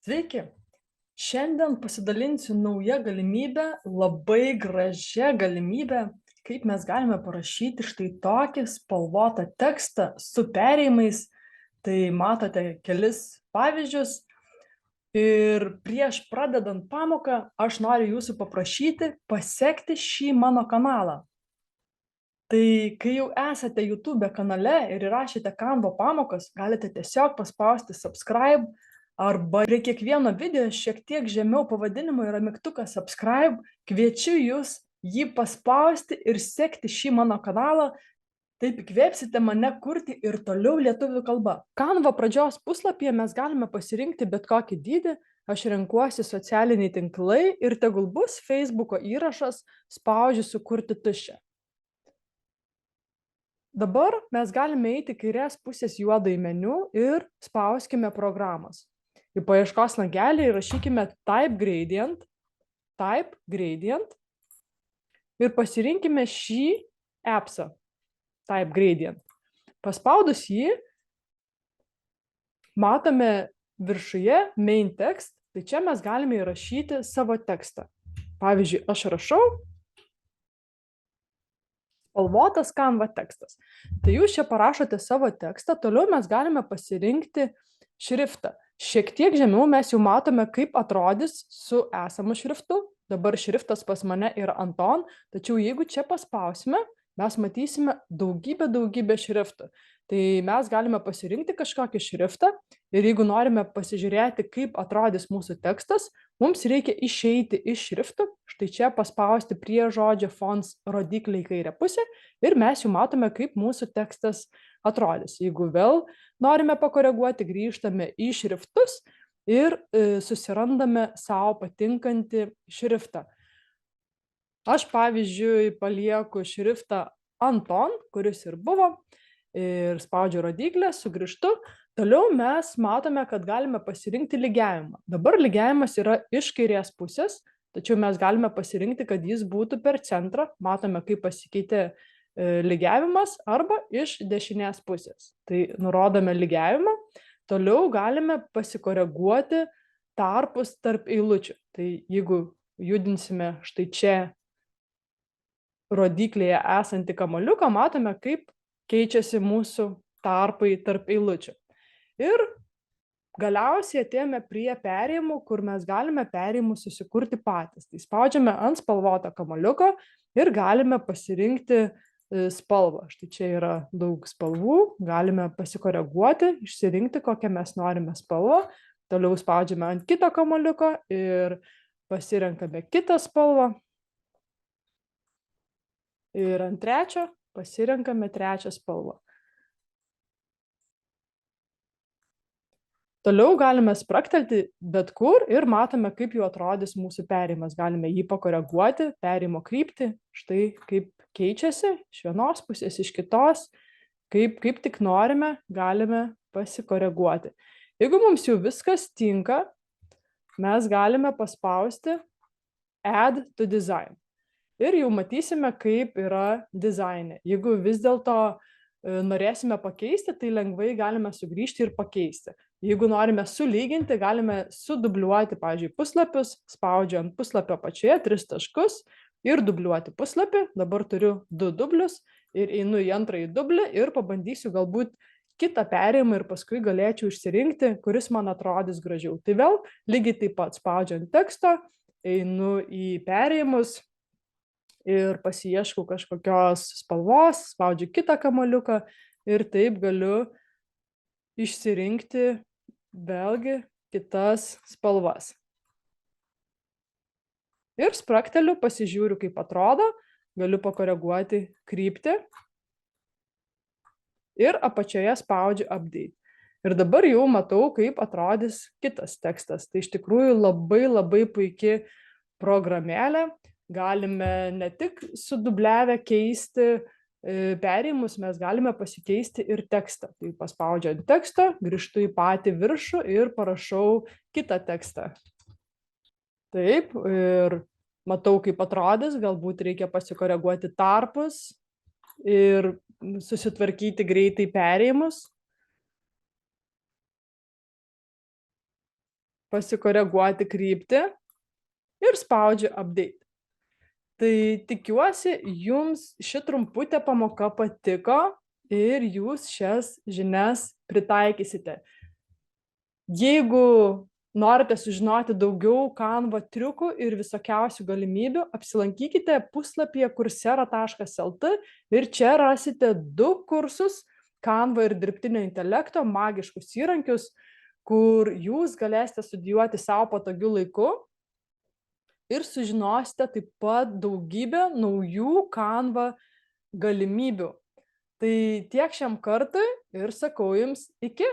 Sveiki! Šiandien pasidalinsiu nauja galimybe, labai gražia galimybe, kaip mes galime parašyti štai tokį spalvotą tekstą su perėjimais. Tai matote kelis pavyzdžius. Ir prieš pradedant pamoką, aš noriu jūsų paprašyti pasekti šį mano kanalą. Tai kai jau esate YouTube kanale ir įrašėte Canva pamokas, galite tiesiog paspausti subscribe arba prie kiekvieno video šiek tiek žemiau pavadinimo yra mygtukas subscribe. Kviečiu jūs jį paspausti ir sekti šį mano kanalą. Taip įkvėpsite mane kurti ir toliau lietuvių kalba. Canva pradžios puslapyje mes galime pasirinkti bet kokį dydį. Aš renkuosi socialiniai tinklai ir tegul bus Facebooko įrašas, spaudžiu sukurti tuščią. Dabar mes galime eiti kairės pusės juodąjį meniu ir spauskime programos. Į paieškos langelį įrašykime Type Gradient ir pasirinkime šį appsą, Type Gradient. Paspaudus jį, matome viršuje Main Text, tai čia mes galime įrašyti savo tekstą. Pavyzdžiui, aš rašau spalvotas Canva tekstas. Tai jūs čia parašote savo tekstą, toliau mes galime pasirinkti šriftą. Šiek tiek žemiau mes jau matome, kaip atrodys su esamu šriftu. Dabar šriftas pas mane yra Anton, tačiau jeigu čia paspausime, mes matysime daugybę šriftų. Tai mes galime pasirinkti kažkokį šriftą ir jeigu norime pasižiūrėti, kaip atrodys mūsų tekstas, mums reikia išeiti iš šriftų, štai čia paspausti prie žodžio fonts rodiklį į kairę pusę ir mes jau matome, kaip mūsų tekstas atrodys. Jeigu vėl norime pakoreguoti, grįžtame į šriftus ir susirandame savo patinkantį šriftą. Aš, pavyzdžiui, palieku šriftą Anton, kuris ir buvo, ir spaudžiu rodiklę, sugrįžtu. Toliau mes matome, kad galime pasirinkti lygiavimą. Dabar lygiavimas yra iš kairės pusės, tačiau mes galime pasirinkti, kad jis būtų per centrą. Matome, kaip pasikeitė lygiavimas arba iš dešinės pusės. Tai nurodome lygiavimą. Toliau galime pasikoreguoti tarpus tarp eilučių. Tai jeigu judinsime štai čia rodiklėje esantį kamuoliuką, matome, kaip keičiasi mūsų tarpai tarp eilučių. Ir galiausiai atėjome prie perėjimų, kur mes galime perėjimus susikurti patys. Tai spaudžiame ant spalvoto kamuoliuko ir galime pasirinkti spalvą. Štai čia yra daug spalvų, galime pasikoreguoti, išsirinkti, kokią mes norime spalvą. Toliau spaudžiame ant kito kamuoliuko ir pasirenkame kitą spalvą. Ir ant trečio pasirenkame trečią spalvą. Toliau galime spraktelti bet kur ir matome, kaip jau atrodys mūsų perėjimas. Galime jį pakoreguoti, perėjimo kryptį, štai kaip keičiasi iš vienos pusės, iš kitos, kaip tik norime, galime pasikoreguoti. Jeigu mums jau viskas tinka, mes galime paspausti Add to Design. Ir jau matysime, kaip yra dizaine. Jeigu vis dėlto norėsime pakeisti, tai lengvai galime sugrįžti ir pakeisti. Jeigu norime sulyginti, galime sudubliuoti, pavyzdžiui, puslapius, spaudžiu ant puslapio apačioje 3 taškus ir dubliuoti puslapį. Dabar turiu 2 dublius ir einu į antrąjį dublį ir pabandysiu galbūt kitą perėjimą ir paskui galėčiau išsirinkti, kuris man atrodys gražiau. Tai vėl lygiai taip pat spaudžiu ant teksto, einu į perėjimus ir pasiešku kažkokios spalvos, spaudžiu kitą kamuoliuką ir taip galiu išsirinkti vėlgi kitas spalvas. Ir sprakteliu, pasižiūriu, kaip atrodo, galiu pakoreguoti kryptį ir apačioje spaudžiu Update. Ir dabar jau matau, kaip atrodys kitas tekstas. Tai iš tikrųjų labai puiki programėlė. Galime ne tik sudubliavę keisti perėjimus, mes galime pasikeisti ir tekstą. Tai paspaudžiu ant teksto, grįžtu į patį viršų ir parašau kitą tekstą. Taip, ir matau, kaip atrodys, galbūt reikia pasikoreguoti tarpus ir susitvarkyti greitai perėjimus. pasikoreguoti kryptį ir spaudžiu update. Tai tikiuosi, jums ši trumputė pamoka patiko ir jūs šias žinias pritaikysite. Jeigu norite sužinoti daugiau Canva triukų ir visokiausių galimybių, apsilankykite puslapyje coursera.lt ir čia rasite 2 kursus Canva ir dirbtinio intelekto magiškus įrankius, kur jūs galėsite studijuoti savo patogiu laiku ir sužinosite taip pat daugybę naujų Canva galimybių. Tai tiek šiam kartui ir sakau jums iki.